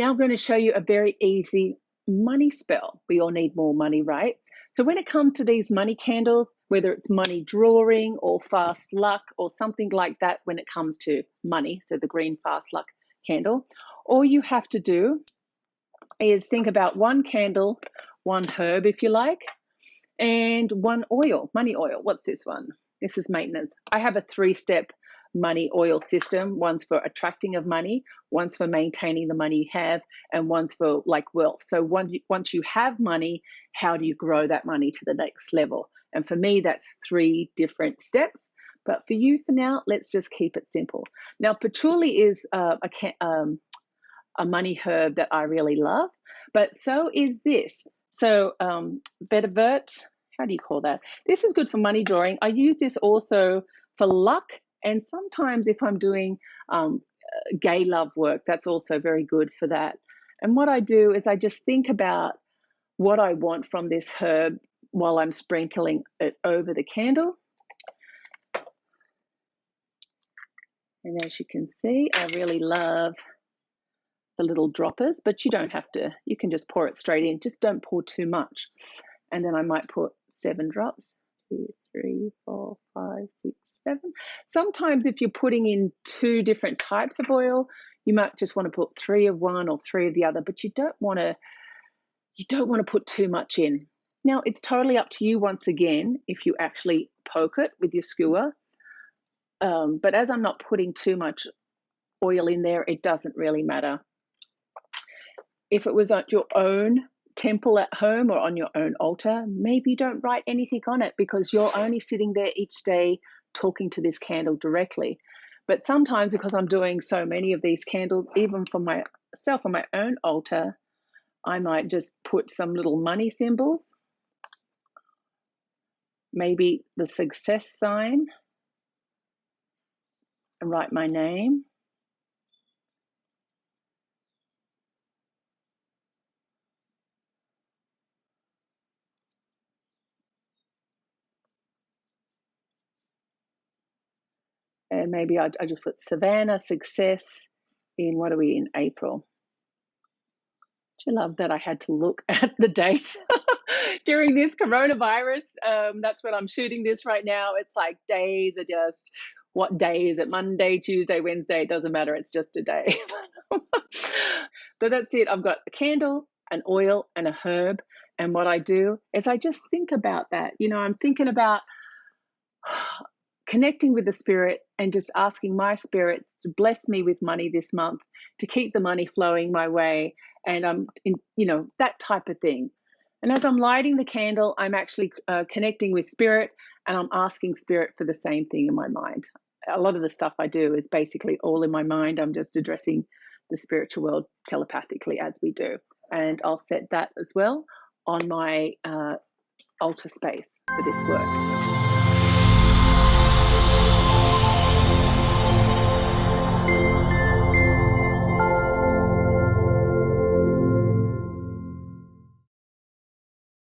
Now I'm going to show you a very easy money spell. We all need more money, right? So when it comes to these money candles, whether it's money drawing or fast luck or something like that, when it comes to money, so the green fast luck candle, all you have to do is think about one candle, one herb if you like, and one oil, money oil. What's this one? This is maintenance. I have a 3-step money oil system. One's for attracting of money, one's for maintaining the money you have, and one's for like wealth. So once you have money, how do you grow that money to the next level? And for me, that's 3 different steps. But for you, for now, let's just keep it simple. Now, patchouli is a money herb that I really love, but so is this. So vetiver, how do you call that? This is good for money drawing. I use this also for luck, and sometimes if I'm doing gay love work, that's also very good for that. And what I do is I just think about what I want from this herb while I'm sprinkling it over the candle. And as you can see, I really love the little droppers, but you don't have to, you can just pour it straight in. Just don't pour too much. And then I might put 7 drops. 2, 3, 4, 5, 6, 7. Sometimes if you're putting in 2 different types of oil, you might just want to put 3 of one or 3 of the other, but you don't want to put too much in. Now it's totally up to you once again if you actually poke it with your skewer. But as I'm not putting too much oil in there, it doesn't really matter. If it was at your own temple at home or on your own altar, maybe you don't write anything on it because you're only sitting there each day talking to this candle directly. But sometimes, because I'm doing so many of these candles, even for myself on my own altar, I might just put some little money symbols, maybe the success sign, and write my name. And maybe I just put Savannah, success, in, what are we in, April. Do you love that I had to look at the date during this coronavirus? That's when I'm shooting this right now. It's like days are just, what day is it? Monday, Tuesday, Wednesday, it doesn't matter. It's just a day. So that's it. I've got a candle, an oil, and a herb. And what I do is I just think about that. You know, I'm thinking about connecting with the spirit and just asking my spirits to bless me with money this month, to keep the money flowing my way. And I'm in, you know, that type of thing. And as I'm lighting the candle, I'm actually connecting with spirit, and I'm asking spirit for the same thing in my mind. A lot of the stuff I do is basically all in my mind. I'm just addressing the spiritual world telepathically as we do. And I'll set that as well on my altar space for this work.